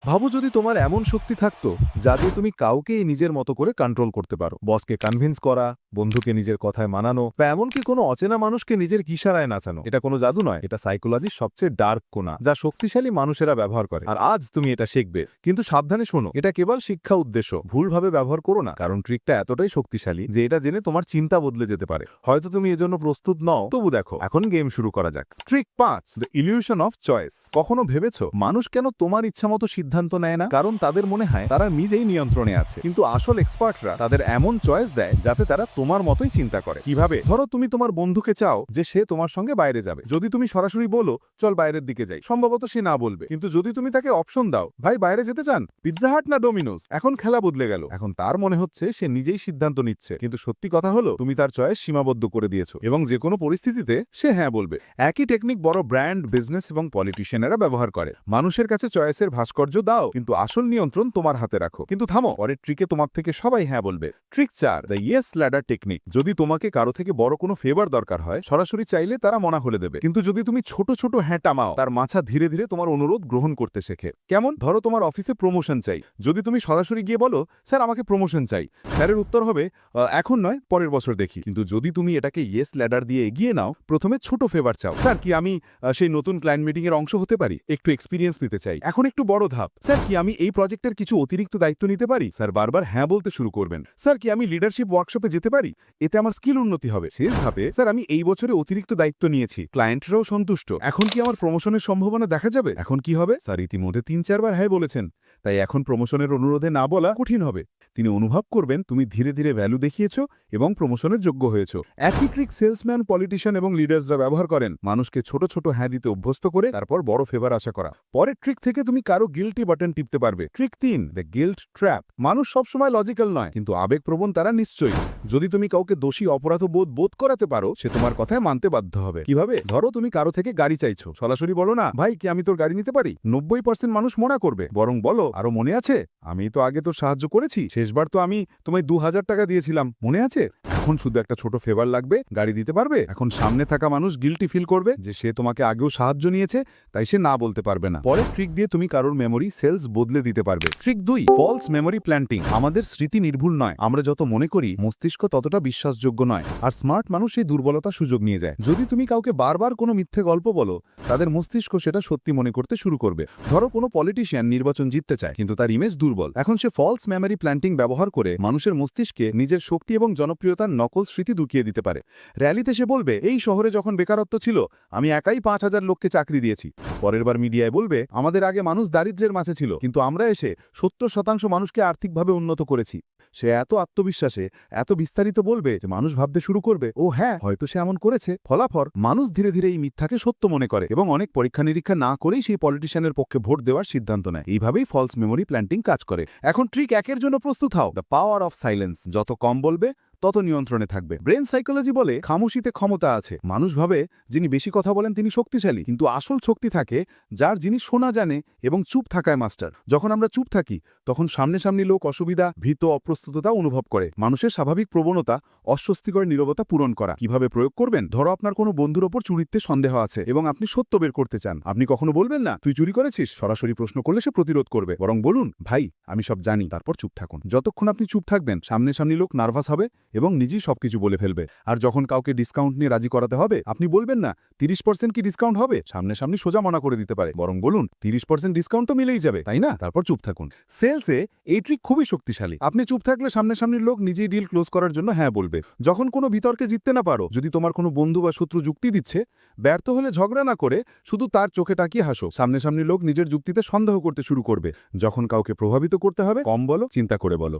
ভাবো যদি তোমার এমন শক্তি থাকতো যা দিয়ে তুমি কাউকেই নিজের মতো করে কন্ট্রোল করতে পারো। বসকে কনভিন্স করা, বন্ধুকে নিজের কথায় মানানো, বা এমনকি কোনো অচেনা মানুষকে নিজের ইশারায় নাচানো। এটা কোনো জাদু নয়, এটা সাইকোলজির সবচেয়ে ডার্ক কোণা, যা শক্তিশালী মানুষেরা ব্যবহার করে। আর আজ তুমি এটা শিখবে। কিন্তু সাবধানে শোনো, এটা কেবল শিক্ষা উদ্দেশ্য, ভুলভাবে ব্যবহার করো না, কারণ ট্রিকটা এতটাই শক্তিশালী যে এটা জেনে তোমার চিন্তা বদলে যেতে পারে। হয়তো তুমি এজন্য প্রস্তুত নও, তবু দেখো, এখন গেম শুরু করা যাক। Trick 5, the illusion of choice. কখনো ভেবেছো মানুষ কেন তোমার ইচ্ছামতো সিদ্ধান্ত নেয় না? কারণ তাদের মনে হয় তারা নিজেই নিয়ন্ত্রণে আছে, কিন্তু আসল এক্সপার্টরা তাদের এমন চয়েস দেয় যাতে তারা তোমার মতোই চিন্তা করে। কিভাবে? ধরো তুমি তোমার বন্ধুকে চাও যে সে তোমার সঙ্গে বাইরে যাবে। যদি তুমি সরাসরি বলো চল বাইরের দিকে যাই, সম্ভবত সে না বলবে। কিন্তু যদি তুমি তাকে অপশন দাও, ভাই বাইরে যেতে চান, পিৎজা হাট না ডোমিনোস, এখন খেলা বদলে গেল। এখন তার মনে হচ্ছে সে নিজেই সিদ্ধান্ত নিচ্ছে, কিন্তু সত্যি কথা হলো তুমি তার চয়েস সীমাবদ্ধ করে দিয়েছো, এবং যে কোনো পরিস্থিতিতে সে হ্যাঁ বলবে। একই টেকনিক বড় ব্র্যান্ড, বিজনেস এবং পলিটিশিয়ানেরা ব্যবহার করে। মানুষের কাছে চয়েসের ভাস্কর্য দাও, কিন্তু আসল নিয়ন্ত্রণ তোমার হাতে রাখো। কিন্তু থামো, পরের ট্রিকে তোমার থেকে সবাই হ্যাঁ বলবে। Trick 4, the yes ladder technique. যদি তোমাকে কারো থেকে বড় কোনো ফেভার দরকার হয়, সরাসরি চাইলে তারা মনা হলে দেবে। কিন্তু যদি তুমি ছোট ছোট হ্যাঁ টামাও, তার মাথা ধীরে ধীরে তোমার অনুরোধ গ্রহণ করতে শেখে। কেমন? ধরো তোমার অফিসে প্রমোশন চাই। যদি তুমি সরাসরি গিয়ে বলো স্যার আমাকে প্রমোশন চাই, স্যারের উত্তর হবে এখন নয়, পরের বছর দেখি। কিন্তু যদি তুমি এটাকে ইয়েস ল্যাডার দিয়ে এগিয়ে নাও, প্রথমে ছোট ফেভার চাও, স্যার কি আমি সেই নতুন ক্লায়েন্ট মিটিং এর অংশ হতে পারি, একটু এক্সপিরিয়েন্স নিতে চাই। এখন একটু বড় ধাপ, স্যার কি আমি এই প্রজেক্টের কিছু অতিরিক্ত দায়িত্ব নিতে পারি। স্যার বারবার হ্যাঁ বলতে শুরু করবেন। স্যার কি আমি লিডারশিপ ওয়ার্কশপে যেতে পারি, এতে আমার স্কিল উন্নতি হবে। শেষ ধাপে, স্যার আমি এই বছরে অতিরিক্ত দায়িত্ব নিয়েছি, ক্লায়েন্টরাও সন্তুষ্ট, এখন কি আমার প্রমোশনের সম্ভাবনা দেখা যাবে? এখন কি হবে? স্যার ইতিমধ্যে 3-4 বার হ্যাঁ বলেছেন, তাই এখন প্রমোশনের অনুরোধে না বলা কঠিন হবে। তিনি অনুভব করবেন তুমি ধীরে ধীরে ভ্যালু দেখিয়েছো এবং প্রমোশনের যোগ্য হয়েছো। একই ট্রিক সেলসম্যান, পলিটিশিয়ান এবং লিডার্সরা ব্যবহার করেন, মানুষকে ছোট ছোট হ্যাঁ দিতে অভ্যস্ত করে তারপর বড় ফেভার আশা করা। পরের ট্রিক থেকে তুমি কারো গিল্টি বাটন টিপতে পারবে। Trick 3, the guilt trap. মানুষ সবসময় লজিক্যাল নয়, কিন্তু আবেগপ্রবণ তারা নিশ্চয়ই। যদি তুমি কাউকে দোষী, বোধ করাতে পারো, সে তোমার কথায় মানতে বাধ্য হবে। কিভাবে? ধরো তুমি কারো থেকে গাড়ি চাইছো, সরাসরি বলো না ভাই কি আমি তোর গাড়ি নিতে পারি, 90% মানুষ মনা করবে। বরং বলো আরো মনে আছে আমি তো আগে তোর সাহায্য করেছি, শেষবার তো আমি তোমায় 2000 টাকা দিয়েছিলাম, মনে আছে? এখন শুধু একটা ছোট ফেভার লাগবে, গাড়ি দিতে পারবে। এখন সামনে থাকা মানুষ গিল্টি ফিল করবে যে সে তোমাকে আগেও সাহায্য নিয়েছে, তাই সে না বলতে পারবে না। পরের ট্রিক দিয়ে তুমি কারোর মেমোরি সেলস বদলে দিতে পারবে। Trick 2, false memory planting. আমাদের স্মৃতি নির্ভুল নয়, আমরা যত মনে করি মস্তিষ্ক ততটা বিশ্বাসযোগ্য নয়, আর স্মার্ট মানুষ এই দুর্বলতা সুযোগ নিয়ে যায়। যদি তুমি কাউকে বারবার কোনো মিথ্যে গল্প বলো, তাদের মস্তিষ্ক সেটা সত্যি মনে করতে শুরু করবে। ধরো কোনো পলিটিশিয়ান নির্বাচন জিততে চায়, কিন্তু তার ইমেজ দুর্বল। এখন সে ফলস মেমোরি প্ল্যান্টিং ব্যবহার করে মানুষের মস্তিষ্কে নিজের শক্তি এবং জনপ্রিয়তার নকল স্মৃতি ঢুকিয়ে দিতে পারে। র্যালিতে সে বলবে এই শহরে যখন বেকারত্ব ছিল আমি একাই 5000 লোককে চাকরি দিয়েছি। পরের বার মিডিয়ায় বলবে আমাদের আগে মানুষ দারিদ্র্যের মাঝে ছিল, কিন্তু আমরা এসে 70% মানুষকে আর্থিকভাবে উন্নত করেছি। সে এত আত্মবিশ্বাসে এত বিস্তারিত বলবে যে মানুষ ভাবতে শুরু করবে ও হ্যাঁ হয়তো সে এমন করেছে। ফলাফল, মানুষ ধীরে ধীরে এই মিথ্যাকে সত্য মনে করে এবং অনেক পরীক্ষা নিরীক্ষা না করেই সেই পলিটিশিয়ানের পক্ষে ভোট দেওয়ার সিদ্ধান্ত নেয়। এইভাবেই ফলস মেমোরি প্ল্যান্টিং কাজ করে। এখন ট্রিক 1 জন্য প্রস্তুত হও, দ্য পাওয়ার অফ সাইলেন্স। যত কম বলবে তত নিয়ন্ত্রণে থাকবে। ব্রেন সাইকোলজি বলে খামোশিতে ক্ষমতা আছে। মানুষ ভাবে যিনি বেশি কথা বলেন তিনি শক্তিশালী, কিন্তু আসল শক্তি থাকে যার যিনি শোনা জানে এবং চুপ থাকায় মাস্টার। যখন আমরা চুপ থাকি তখন সামনাসামনি লোক অসুবিধা, ভীত, অপ্রস্তুততা অনুভব করে। মানুষের স্বাভাবিক প্রবণতা অস্বস্তিকর নীরবতা পূরণ করা। কিভাবে প্রয়োগ করবেন? ধরো আপনার কোনো বন্ধুর ওপর চুরিতে সন্দেহ আছে এবং আপনি সত্য বের করতে চান। আপনি কখনো বলবেন না তুই চুরি করেছিস, সরাসরি প্রশ্ন করলে সে প্রতিরোধ করবে। বরং বলুন ভাই আমি সব জানি, তারপর চুপ থাকুন। যতক্ষণ আপনি চুপ থাকবেন সামনাসামনি লোক নার্ভাস হবে এবং নিজেই সবকিছু বলে ফেলবে। আর যখন কাউকে ডিসকাউন্ট নিয়ে রাজি করাতে হবে, আপনি বলবেন না 30% কি ডিসকাউন্ট হবে, সামনাসামনি সোজা মনা করে দিতে পারে। বরং বলুন 30% ডিসকাউন্ট তো মিলেই যাবে তাই না, তারপর চুপ থাকুন। সেলসে এই ট্রিক খুবই শক্তিশালী। আপনি চুপ থাকলে সামনাসামনির লোক নিজেই ডিল ক্লোজ করার জন্য হ্যাঁ বলবে। যখন কোনো বিতর্কে জিততে না পারো, যদি তোমার কোনো বন্ধু বা শত্রু যুক্তি দিচ্ছে, ব্যর্থ হলে ঝগড়া না করে শুধু তার চোখে তাকিয়ে হাসো। সামনাসামনি লোক নিজের যুক্তিতে সন্দেহ করতে শুরু করবে। যখন কাউকে প্রভাবিত করতে হবে কম বলো, চিন্তা করে বলো।